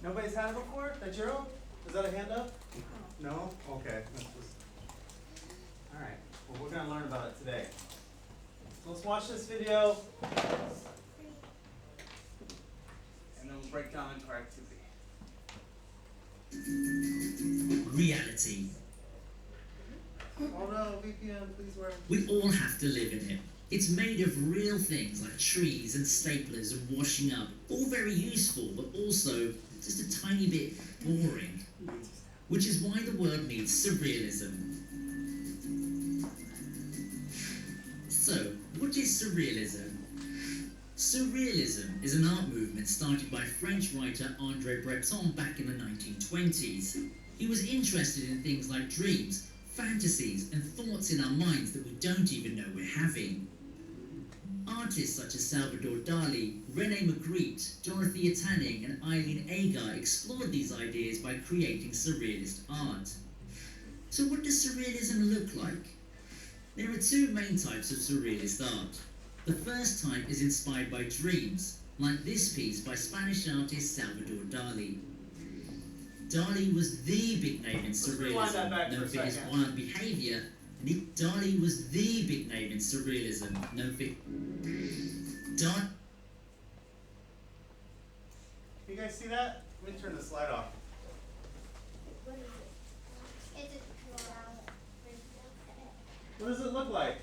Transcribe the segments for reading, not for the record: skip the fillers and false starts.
Nobody's had it before? Tajiro? Is that a hand up? No? Okay. Alright. Well, we're going to learn about it today. So let's watch this video. And then we'll break down into our activity. Reality. Oh no, VPN, please work. We all have to live in it. It's made of real things like trees and staplers and washing up. All very useful, but also just a tiny bit boring. Which is why the world needs surrealism. So, what is surrealism? Surrealism is an art movement started by French writer André Breton back in the 1920s. He was interested in things like dreams, fantasies, and thoughts in our minds that we don't even know we're having. Artists such as Salvador Dali, René Magritte, Dorothea Tanning, and Eileen Agar explored these ideas by creating surrealist art. So what does surrealism look like? There are two main types of surrealist art. The first type is inspired by dreams, like this piece by Spanish artist Salvador Dali. Dali was the big name in surrealism, known for his wild behaviour. Dali was the big name in surrealism, known for... You guys see that? Let me turn the slide off. What is it? Is it cloud? What does it look like?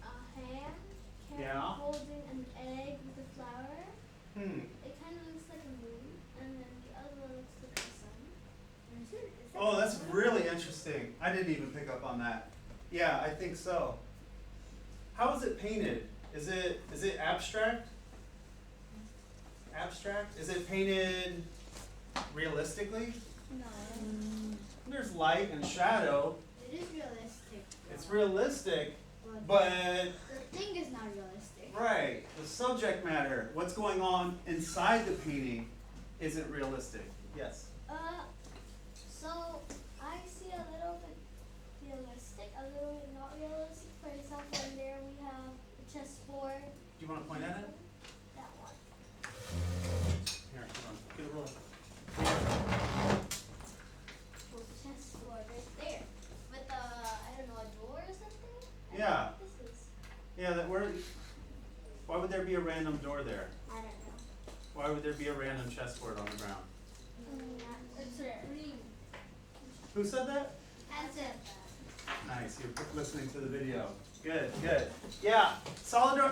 A hand Yeah. holding an egg with a flower. It kind of looks like a moon, and then the other one looks like the sun. Oh, that's really interesting. I didn't even pick up on that. Yeah, I think so. How is it painted? Is it abstract? Abstract? Is it painted realistically? No. There's light and shadow. It is realistic. It's realistic, But but the thing is not realistic. right, the subject matter, what's going on inside the painting isn't realistic. Yes. So I see a little bit realistic, a little bit not realistic. For example, in there we have the chessboard. Do you want to point at it? That one. Here, hold on. Get a roll. Well, the chessboard right there. With I don't know, a door or something? I Yeah. don't know what this is. Yeah, why would there be a random door there? I don't know. Why would there be a random chessboard on the ground? It's a ring. Who said that? That's it. Nice, you're listening to the video. Good, good. Yeah, Salvador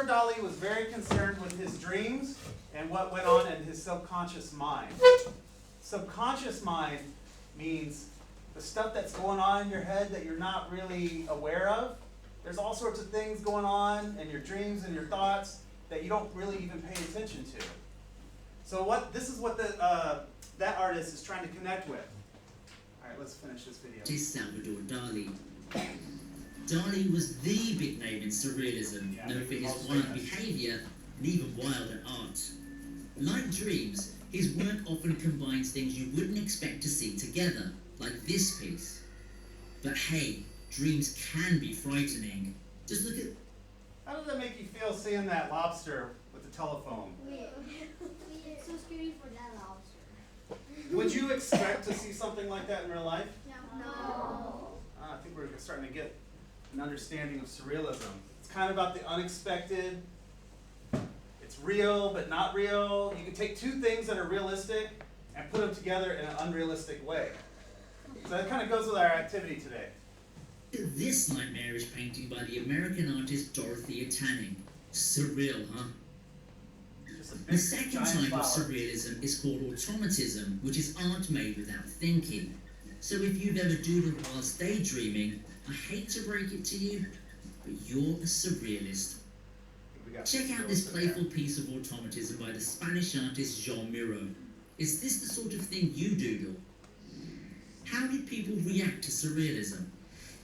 Dali was very concerned with his dreams and what went on in his subconscious mind. Subconscious mind means the stuff that's going on in your head that you're not really aware of. There's all sorts of things going on in your dreams and your thoughts that you don't really even pay attention to. So this is what that artist is trying to connect with. All right, let's finish this video. Is Salvador Dali. Dali was the big name in surrealism, known for his wild behaviour and even wilder art. Like dreams, his work often combines things you wouldn't expect to see together, like this piece. But hey, dreams can be frightening. Just look at... How does that make you feel seeing that lobster with the telephone? It's so scary for that lobster. Would you expect to see something like that in real life? No. I think we're starting to get an understanding of surrealism. It's kind of about the unexpected. It's real, but not real. You can take two things that are realistic and put them together in an unrealistic way. So that kind of goes with our activity today. This nightmarish painting by the American artist Dorothea Tanning. Surreal, huh? Just a big, The second giant type flower. of surrealism is called automatism, which is art made without thinking. So if you've ever doodled whilst daydreaming, I hate to break it to you, but you're a surrealist. We got Check out this playful piece of automatism by the Spanish artist Jean Miro. Is this the sort of thing you doodle? How did people react to surrealism?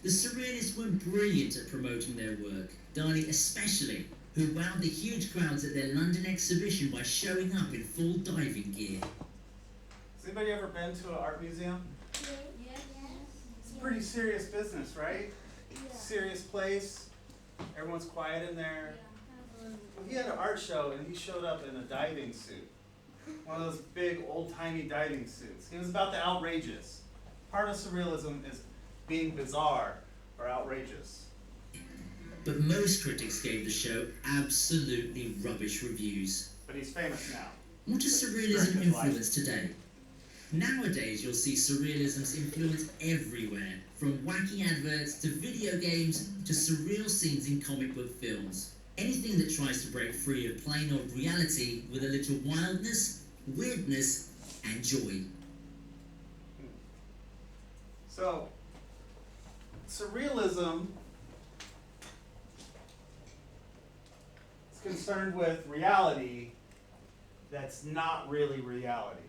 The surrealists were brilliant at promoting their work, Dali especially, who wowed the huge crowds at their London exhibition by showing up in full diving gear. Has anybody ever been to an art museum? Yes. It's a pretty serious business, right? Yeah. Serious place. Everyone's quiet in there. He had an art show and he showed up in a diving suit. One of those big old-timey diving suits. He was about the outrageous. Part of surrealism is being bizarre or outrageous. But most critics gave the show absolutely rubbish reviews. But he's famous now. What does surrealism influence today? Nowadays, you'll see surrealism's influence everywhere, from wacky adverts to video games to surreal scenes in comic book films. Anything that tries to break free of plain old reality with a little wildness, weirdness, and joy. So, surrealism is concerned with reality that's not really reality.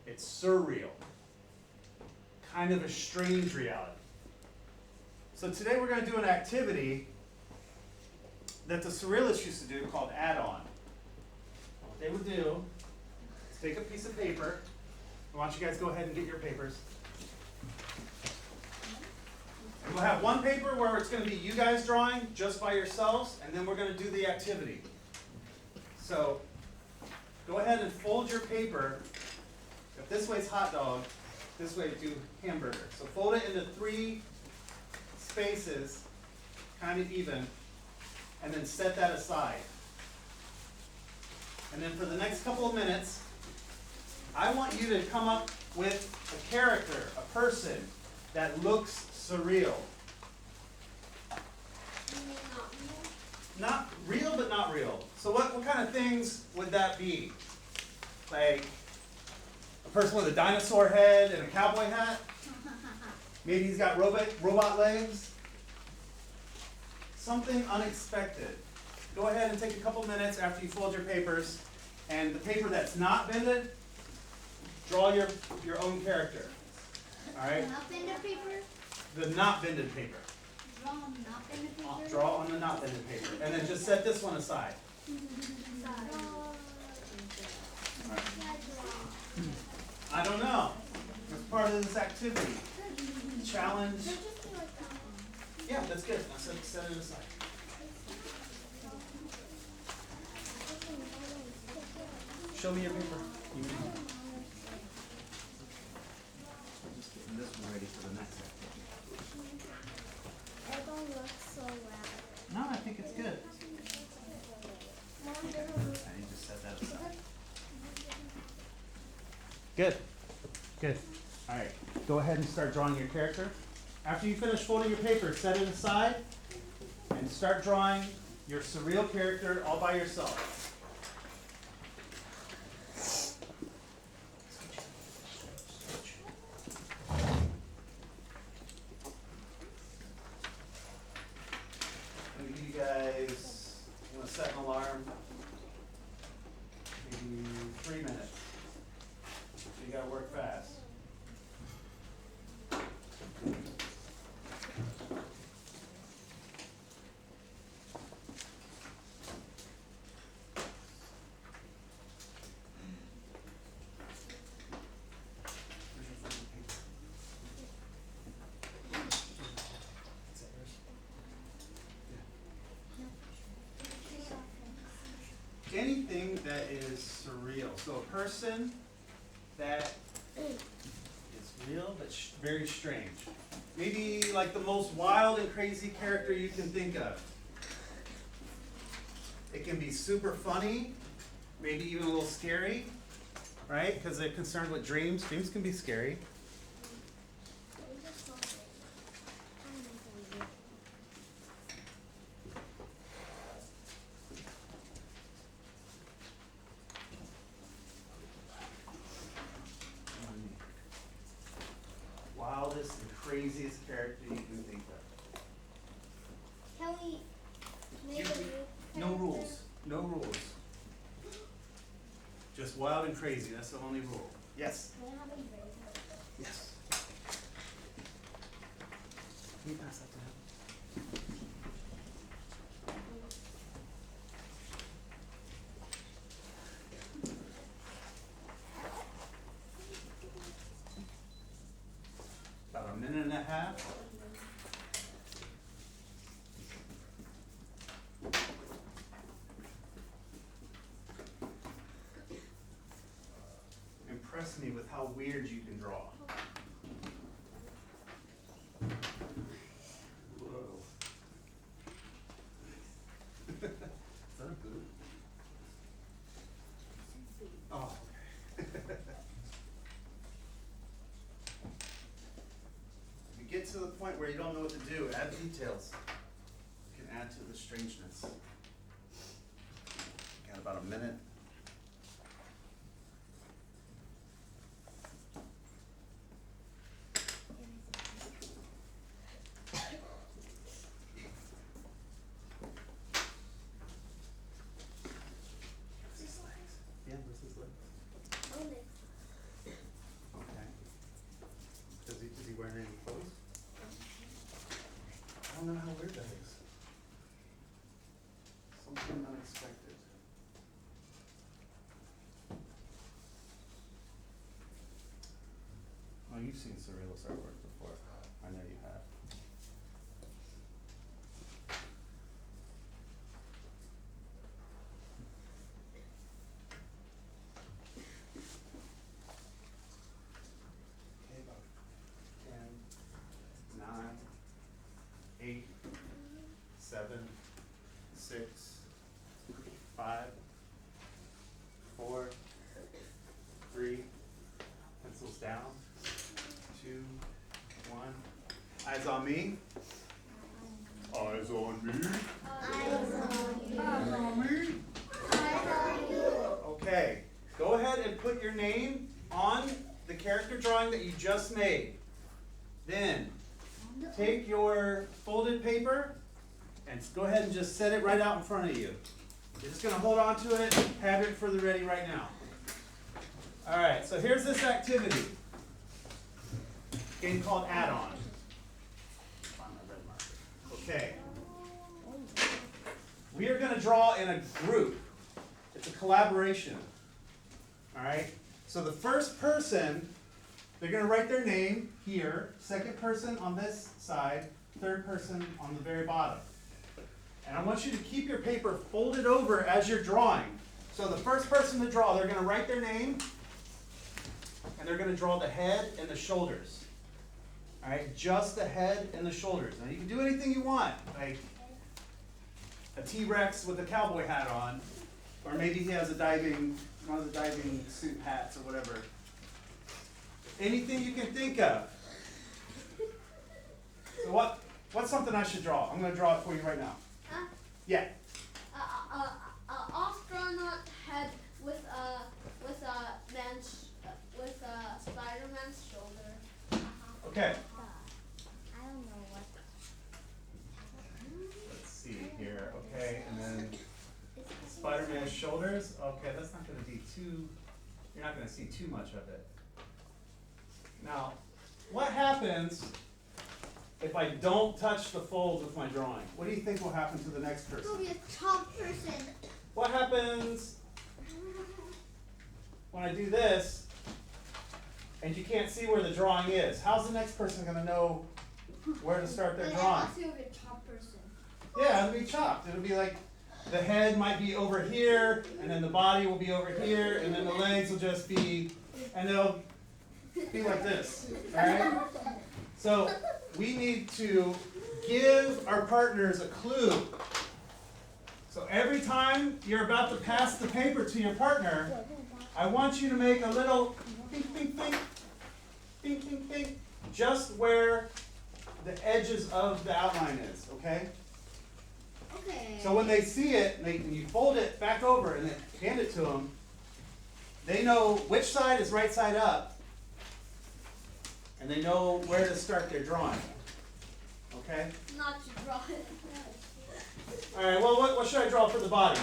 It's surreal, kind of a strange reality. So today we're going to do an activity that the surrealists used to do called add-on. What they would do is take a piece of paper. I want you guys to go ahead and get your papers. And we'll have one paper where it's going to be you guys drawing just by yourselves, and then we're going to do the activity. So go ahead and fold your paper. If this way's hot dog, this way do hamburger. So fold it into 3 spaces, kind of even, and then set that aside. And then for the next couple of minutes, I want you to come up with a character, a person that looks surreal. Not real, but not real. So what kind of things would that be? Like a person with a dinosaur head and a cowboy hat? Maybe he's got robot legs? Something unexpected. Go ahead and take a couple minutes after you fold your papers, and the paper that's not bended, draw your own character. All right? Not bended paper? The not bended paper. Draw on not bended paper? Draw on the not bended paper. And then just set this one aside. I don't know. It's part of this activity. Challenge. Yeah, that's good. Now set it aside. Show me your paper. I'm just getting this one ready for the next activity. It don't look so loud. No, I think it's good. Mom, I need to set that aside. Good. Good. All right. Go ahead and start drawing your character. After you finish folding your paper, set it aside and start drawing your surreal character all by yourself. I'm going to give you guys, I'm going to set an alarm, maybe 3 minutes. So you got to work fast. Anything that is surreal. So a person that is real but very strange. Maybe like the most wild and crazy character you can think of. It can be super funny, maybe even a little scary, right? Because they're concerned with dreams. Dreams can be scary. Wildest and craziest character you can think of. Can we make a new No character? rules. No rules. Just wild and crazy. That's the only rule. Yes. Can I have a razor? Yes. Can you pass that to him? About a minute and a half. me with how weird you can draw. Whoa. Is that a boot? Oh, okay. If you get to the point where you don't know what to do, add details. You can add to the strangeness. Got about a minute. Yeah, where's his leg? Okay. Is he wearing any clothes? I don't know how weird that is. Something unexpected. Oh, you've seen surrealist artwork before. I know you have. Okay, about 10, 9, 8, 7, 6, 5, 4, 3, pencils down, 2, 1. Eyes on me. Eyes on me. Eyes on me. Okay, go ahead and put your name on the character drawing that you just made. Then, take your folded paper and go ahead and just set it right out in front of you. You're just going to hold on to it, have it for the ready right now. Alright, so here's this activity. Game called add-on. Find my red marker. Okay. We are going to draw in a group. It's a collaboration. Alright? So the first person, they're going to write their name here. Second person on this side. Third person on the very bottom. And I want you to keep your paper folded over as you're drawing. So the first person to draw, they're going to write their name. And they're going to draw the head and the shoulders. Alright, just the head and the shoulders. Now you can do anything you want, like a T-Rex with a cowboy hat on, or maybe he has one of the diving suit hats or whatever. Anything you can think of. So what's something I should draw? I'm going to draw it for you right now. Huh? Yeah. Astronaut head with Spider-Man's shoulder. Okay. I don't know what. Let's see here. Okay, and then Spider-Man's shoulders. Okay, that's not going to be you're not going to see too much of it. Now, what happens if I don't touch the folds with my drawing? What do you think will happen to the next person? It'll be a top person. What happens when I do this and you can't see where the drawing is? How's the next person going to know where to start their drawing? It'll be a top person. Yeah, it'll be chopped. It'll be like the head might be over here, and then the body will be over here, and then the legs will just be, and they'll be like this. Alright? So we need to give our partners a clue. So every time you're about to pass the paper to your partner, I want you to make a little pink, pink, pink, pink, pink, pink, just where the edges of the outline is, okay? Okay. So when they see it, and you fold it back over and then hand it to them, they know which side is right side up, and they know where to start their drawing. Okay? Not to draw it. All right. Well, what should I draw for the body?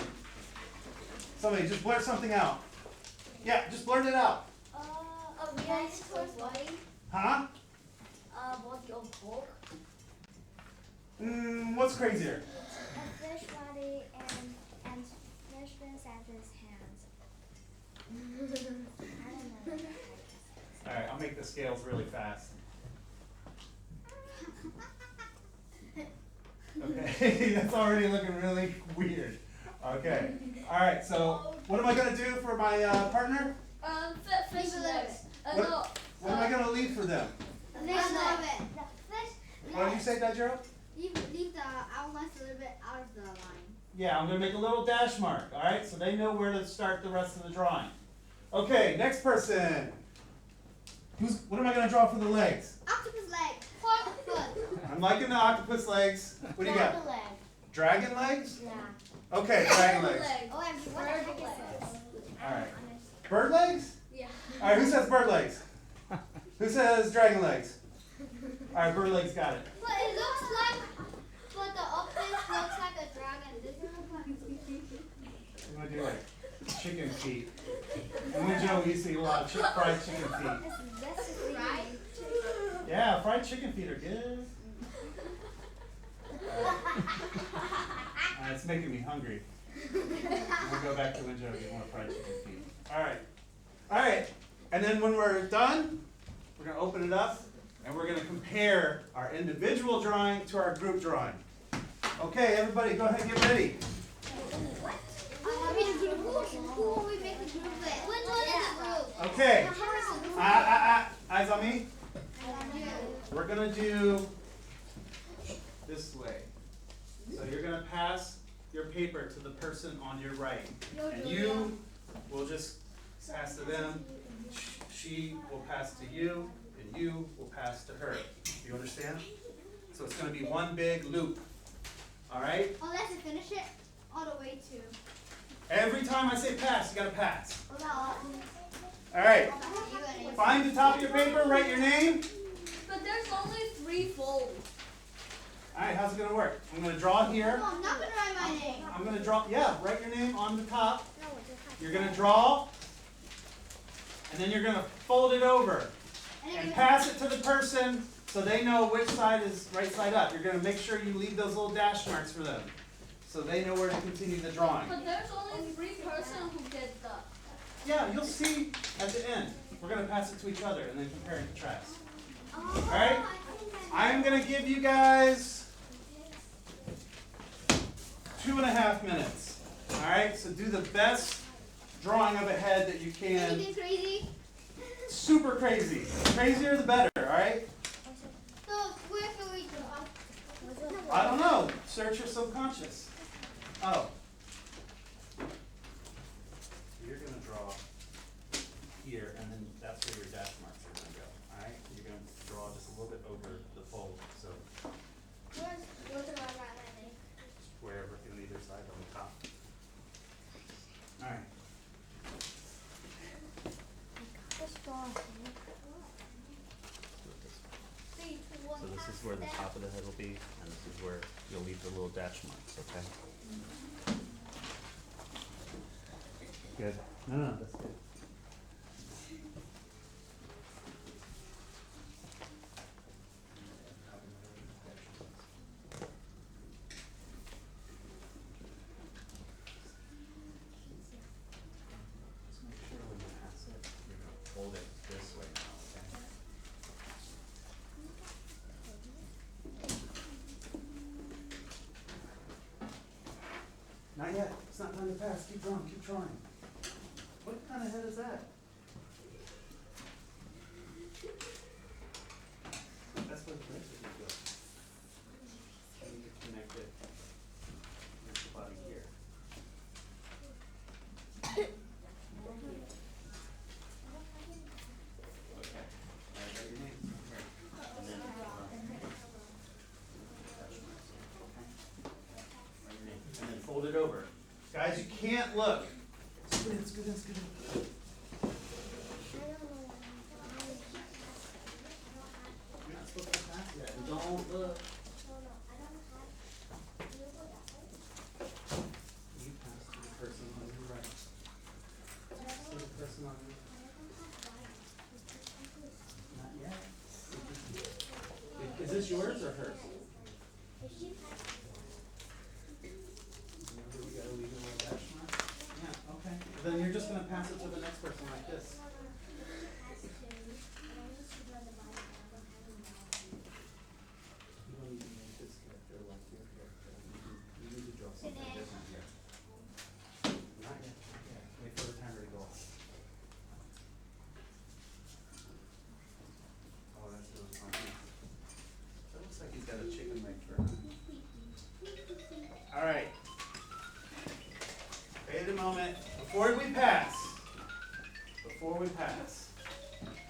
Somebody just blurt something out. Yeah, just blurt it out. A dinosaur's body. Huh? Body of Hulk. What's crazier? A fish body and fish fins as his hands. I don't know. All right. I'll make the scales really fast. Okay, that's already looking really weird. Okay. All right. So, what am I gonna do for my partner? Fish legs. What am I gonna leave for them? The fish of it. The fish. What did you say, Dajiro? Leave the outlines a little bit out of the line. Yeah, I'm gonna make a little dash mark, alright? So they know where to start the rest of the drawing. Okay, next person. What am I gonna draw for the legs? Octopus leg. Foot. I'm liking the octopus legs. What do you got? Leg. Dragon legs? Yeah. Okay, dragon legs. Oh, and what the heck is this? Alright. Bird legs? Yeah. Alright, who says bird legs? Who says dragon legs? Alright, bird legs got it. But it looks like, but the octopus looks like a dragon. Does it look like I'm gonna do like chicken feet. And then Joe, we used to eat a lot of fried chicken feet. right? Yeah, fried chicken feet are good. It's making me hungry. I'm gonna go back to Winjow and get more fried chicken feet. Alright. Alright. And then when we're done, we're gonna open it up and we're gonna compare our individual drawing to our group drawing. Okay, everybody go ahead and get ready. Who will we make the group with? Which one is the group? Okay. Eyes on me. We're gonna do this way. So you're gonna pass your paper to the person on your right. And you will just pass to them. She will pass to you, and you will pass to her. Do you understand? So it's gonna be one big loop. Alright? Unless you finish it all the way to. Every time I say pass, you gotta pass. What about Alright. you and Find the top of your paper, write your name. But there's only 3 folds. Alright, how's it gonna work? I'm gonna draw here. No, I'm not gonna write my name. I'm gonna draw, yeah, write your name on the top. You're gonna draw, and then you're gonna fold it over and pass it to the person so they know which side is right side up. You're gonna make sure you leave those little dash marks for them so they know where to continue the drawing. But there's only 3 persons who get the. Yeah, you'll see at the end. We're gonna pass it to each other and then compare and contrast. Alright? I'm gonna give you guys 2.5 minutes. Alright, so do the best drawing of a head that you can. Anything crazy? Super crazy. Crazier the better, alright? So where can we draw? I don't know. Search your subconscious. Oh. You're gonna draw here, and then that's where your dash marks are gonna go. Alright? You're gonna draw just a little bit over the fold, so Where do I write my name? wherever on either side on the top. Alright. So this is where the top of the head will be, and this is where you'll leave the little dash marks, okay? Good. No, that's good. Just make sure when you pass it, you're gonna fold it this way now, okay? Not yet. It's not time to pass. Keep drawing. Keep drawing. What kind of head is that? That's what the rest of it goes. You need to connect it with the body here. Okay. Write your name. Okay. And then and then fold it over. Guys, you can't look. Scoot in, scoot in, scoot in. You're not supposed to pass yet. Don't look. You pass to the person on your right. To the person on your Not yet. Is this yours or hers? Remember, we gotta leave a little dash mark? Yeah, okay. Then you're just gonna pass it to the next person like this. You don't need to make this character like your character. You need to draw something different here. Not yet, not yet. Wait for the timer to go off. pass,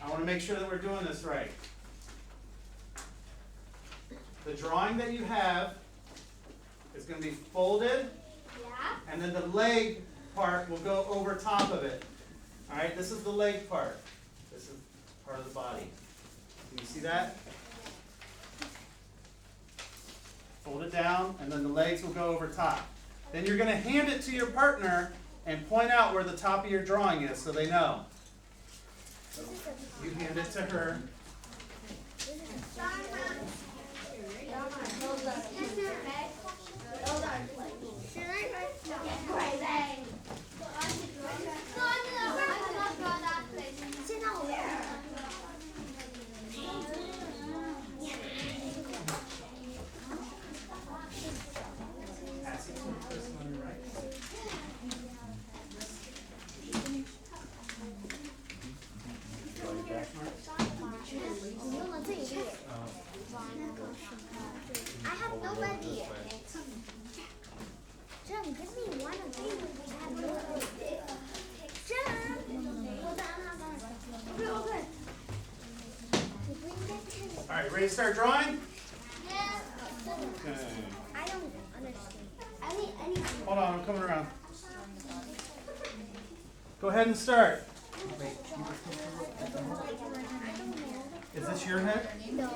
I want to make sure that we're doing this right. The drawing that you have is going to be folded, Yeah. and then the leg part will go over top of it. All right, this is the leg part. This is part of the body. Can you see that? Fold it down, and then the legs will go over top. Then you're going to hand it to your partner and point out where the top of your drawing is so they know. So you hand it to her. Pass it to the person on your right. Draw your dash marks. I have nobody. Jim, give me one of these. I have nobody. Jim! Okay. All right, ready to start drawing? Yeah. Okay. I don't understand. I need anything. Hold on, I'm coming around. Go ahead and start. Is this your head? No.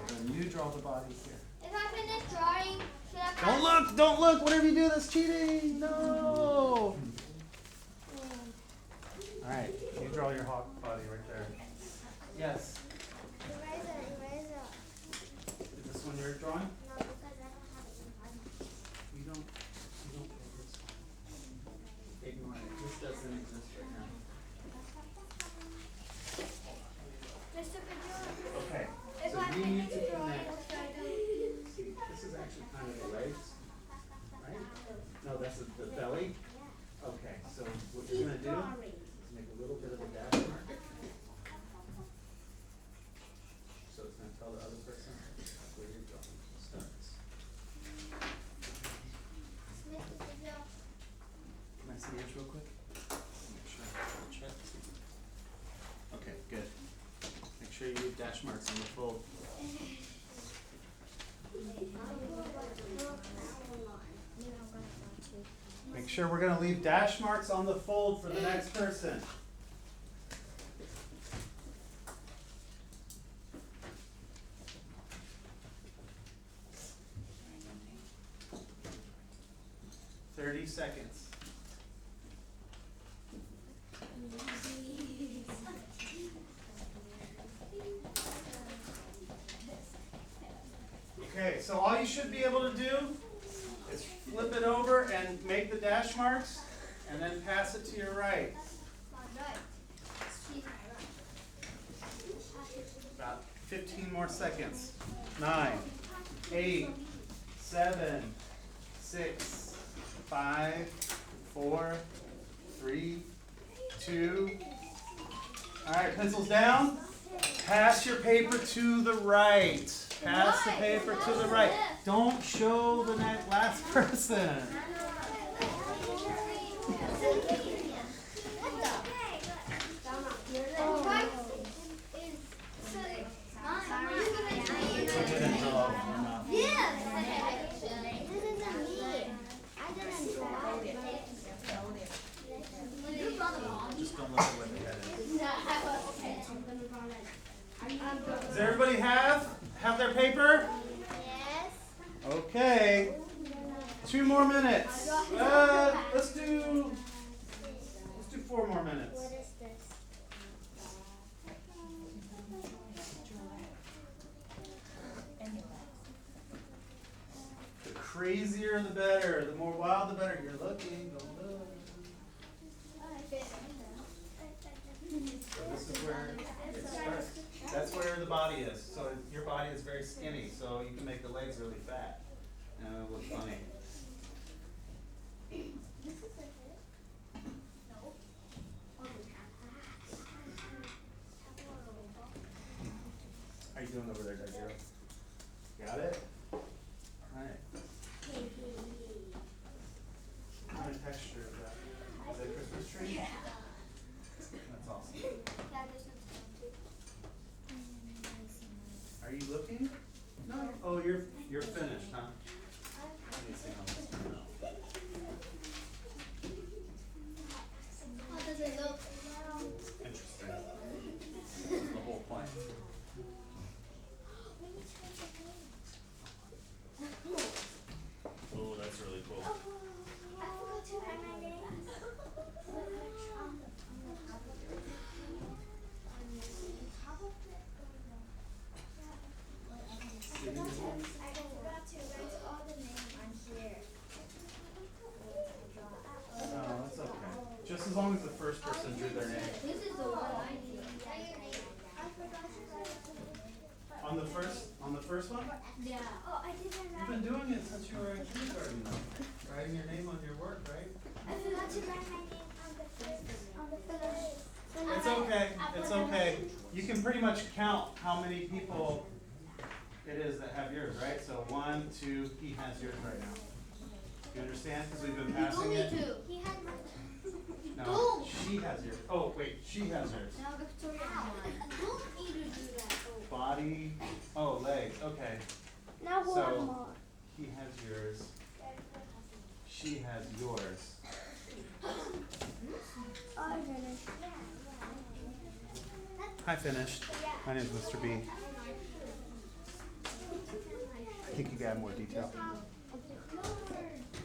Then you draw the body here. If I finish drawing, should I Don't look! Don't look! Whatever you do, that's cheating! No! Alright, you draw your hawk body right there. Yes. Eraser. Is this one you're drawing? No, because I don't have it. You don't get this. Ignore it. This doesn't exist right now. Mr. Bijan, Okay. if So I you need finish to drawing, connect. what should I do? See, this is actually kind of the legs, right? No, that's the belly. Okay, so what you're gonna do is make a little bit of a dash mark. So it's gonna tell the other person where your drawing starts. Mr. Bijan. Can I see yours real quick? Make sure I have the check. Okay, good. Make sure you leave dash marks on the fold. Make sure we're gonna leave dash marks on the fold for the next person. Seconds. Okay, so all you should be able to do is flip it over and make the dash marks, and then pass it to your right. About 15 more seconds. 9, 8, 7, 6, 5, 4, 3, 2. All right, pencils down. Pass your paper to the right. Pass the paper to the right. Don't show the last person. Just don't look at what the head is. Does everybody have their paper? Yes. Okay. 2 more minutes. Let's do 4 more minutes. What is this? The crazier the better. The more wild the better. You're looking. Don't look. So this is where it starts. That's where the body is. So your body is very skinny, so you can make the legs really fat. And it'll look funny. How you doing over there, Dad? Got it? Alright. cool. I forgot to write my name. I forgot to write all the names on here. No, that's okay. Just as long as the first person drew their name. This is the one I need. I forgot to write. On the first one? Yeah. Oh, I didn't You've write. been doing it since you were in kindergarten though. Writing your name on your work, right? I forgot to write my name on the first. It's okay, it's okay. You can pretty much count how many people it is that have yours, right? So 1, 2, he has yours right now. You understand? Because we've been passing it. He had my. No, she has yours. Oh, wait, she has yours. Now Victoria has mine. Don't need to do that. Body, oh, legs, okay. Now So- one more. He has yours. She has yours. I finished. I finished. My name is Mr. B. I think you can add more detail.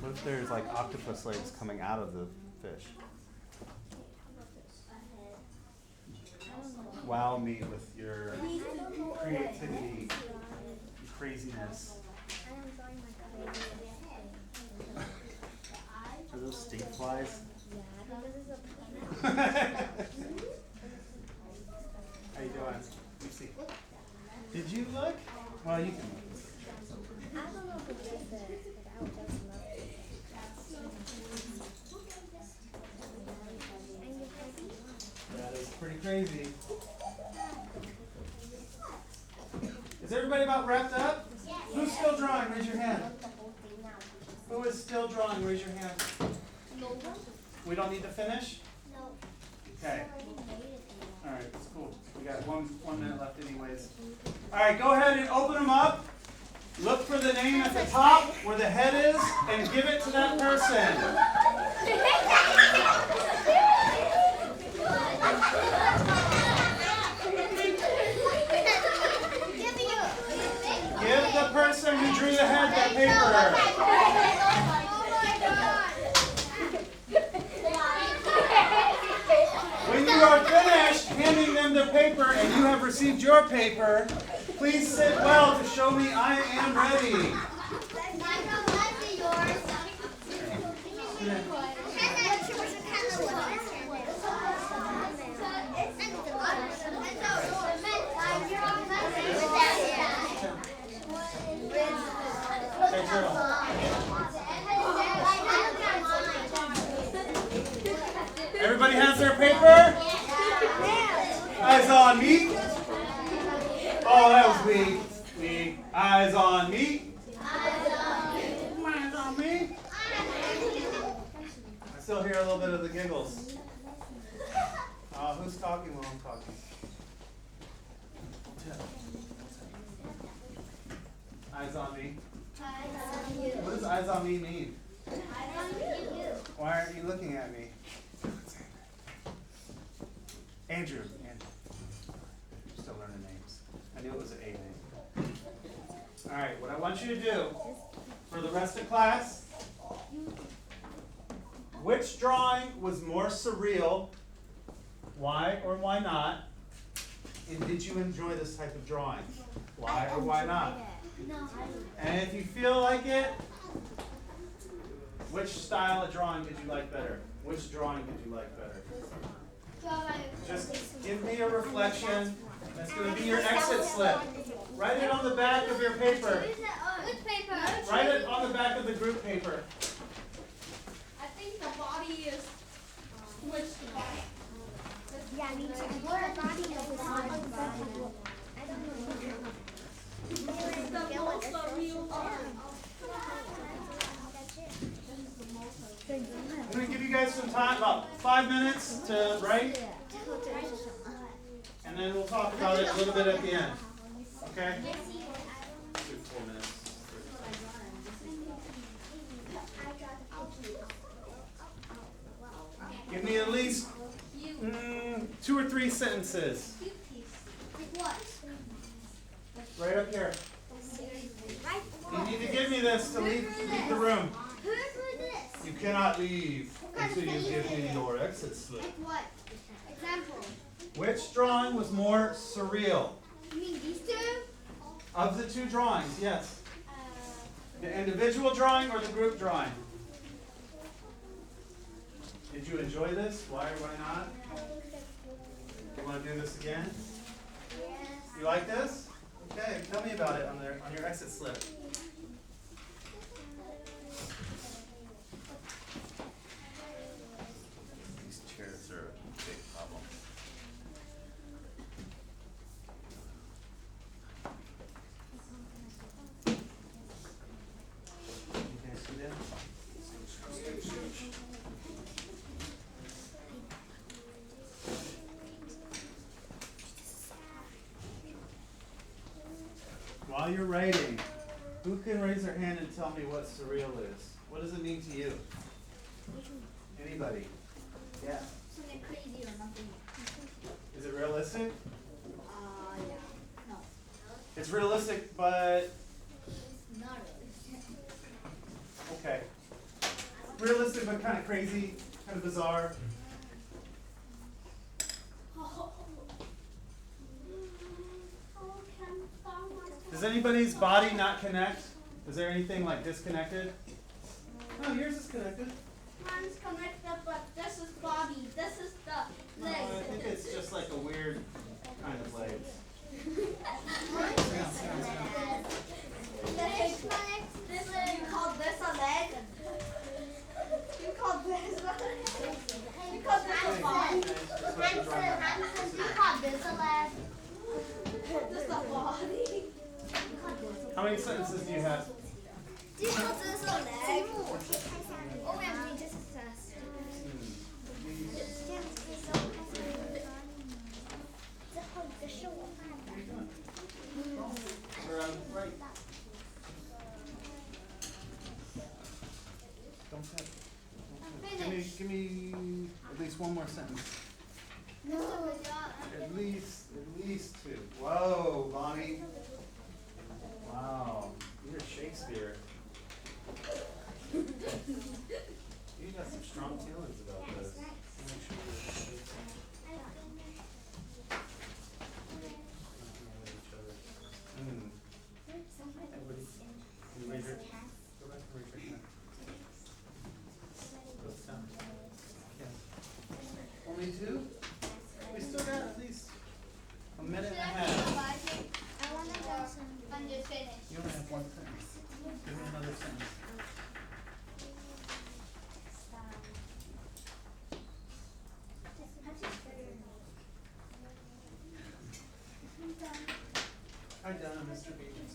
What if there's like octopus legs coming out of the fish? Wow me with your creativity, craziness. Are those stink flies? How you doing? Let me see. Did you look? Well, you can look. I don't know if it's this, but I would just love it. That is pretty crazy. Is everybody about wrapped up? Who's still drawing? Raise your hand. Who is still drawing? Raise your hand. No one? We don't need to finish? No. Okay. All right, that's cool. We got one minute left anyways. All right, go ahead and open them up. Look for the name at the top where the head is and give it to that person. Give the person who drew the head that paper. When you are finished handing them the paper and you have received your paper, please sit well to show me I am ready. Hey, girl. Everybody has their paper? Eyes on me. Oh, that was weak. Weak. Eyes on me. Eyes on me. I still hear a little bit of the giggles. Who's talking while I'm talking? Eyes on me. What does eyes on me mean? Why aren't you looking at me? Andrew. You're still learning names. I knew it was an A name. All right, what I want you to do for the rest of class, which drawing was more surreal? Why or why not? And did you enjoy this type of drawing? Why or why not? And if you feel like it, which style of drawing did you like better? Which drawing did you like better? Just give me a reflection. That's going to be your exit slip. Write it on the back of your paper. Which paper? Write it on the back of the group paper. I think the body is switched to body. Yeah, me too. What body is this one? I don't know. The most of you are. I'm going to give you guys some time, about 5 minutes to write, and then we'll talk about it a little bit at the end. Okay? 4 minutes. Give me at least 2 or 3 sentences. Right up here. You need to give me this to leave the room. Who's cannot leave until you give me your exit slip. Like what? Example. Which drawing was more surreal? You mean these two? Of the two drawings, yes. The individual drawing or the group drawing? Did you enjoy this? Why or why not? You want to do this again? Yes. You like this? Okay, tell me about it on your exit slip. These chairs are a big problem. You guys see that? While you're writing, who can raise their hand and tell me what surreal is? What does it mean to you? Anybody? Yeah. Something crazy or nothing. Is it realistic? Yeah. No. It's realistic, but Not really. okay. Realistic, but kind of crazy, kind of bizarre. Does anybody's body not connect? Is there anything like disconnected? Oh, yours is connected. Mine's connected, but this is body. This is the No, legs. I think it's just like a weird kind of legs. Legs. This, you call this a leg? You call this a leg? You call this a body? You call this a leg? This a body? How many sentences do you have? 积木只是积木，我们两个就是这样子。之后一个是我爸的。 Or, right. Don't touch. Give me at least one more sentence. At least two. Whoa, Bonnie. Wow, you're Shakespeare. You got some strong feelings about this. Everybody, can you raise your, go back and raise your hand. Those sound. Yes. Only two? We still got at least a minute and a half. I want to go some. When you finish. You only have one sentence. Give me another sentence. Hi, Donna, Mr. Bijan.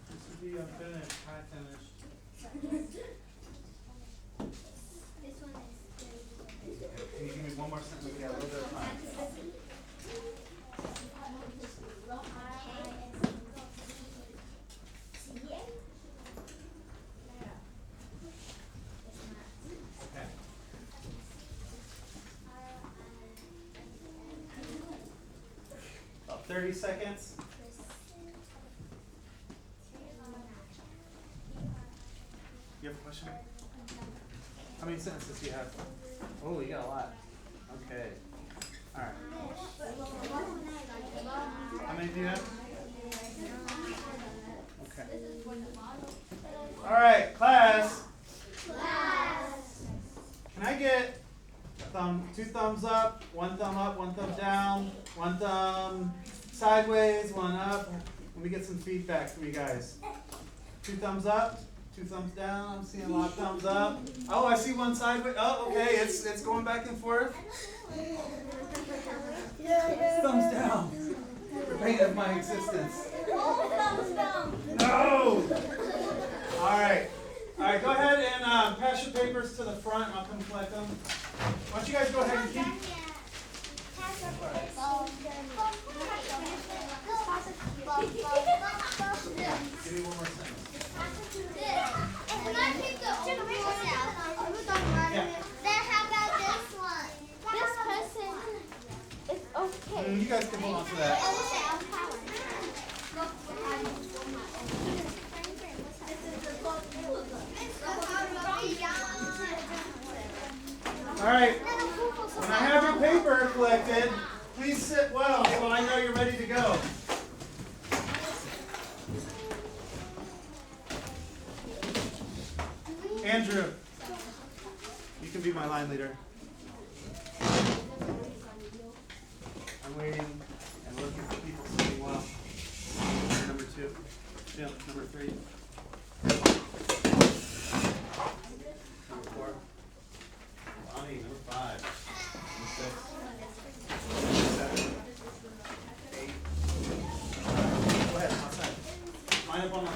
Mr. B, I'm finished. Hi, finished. This one is. Can you give me one more sentence? We got a little bit of time. Okay. About 30 seconds. You have a question? How many sentences do you have? Oh, you got a lot. Okay. All right. How many do you have? Okay. All right, class. Can I get two thumbs up, one thumb down, one thumb sideways, one up? Let me get some feedback from you guys. 2 thumbs up, 2 thumbs down. I'm seeing a lot of thumbs up. Oh, I see one sideways. Oh, okay, it's going back and forth. Thumbs down. The pain of my existence. Thumbs down. No! Alright. Alright, go ahead and pass your papers to the front. I'll come collect them. Why don't you guys go ahead and keep. Give me one more sentence. Then how about this one? This person is okay. You guys can hold on to that. right. When I have your paper collected, please sit well so I know you're ready to go. Andrew, you can be my line leader. I'm waiting and looking for people sitting well. Number 2. Jim, number 3. Number 4. Bonnie, number 5. Number 6. 7. 8. Go ahead, outside. Line up on the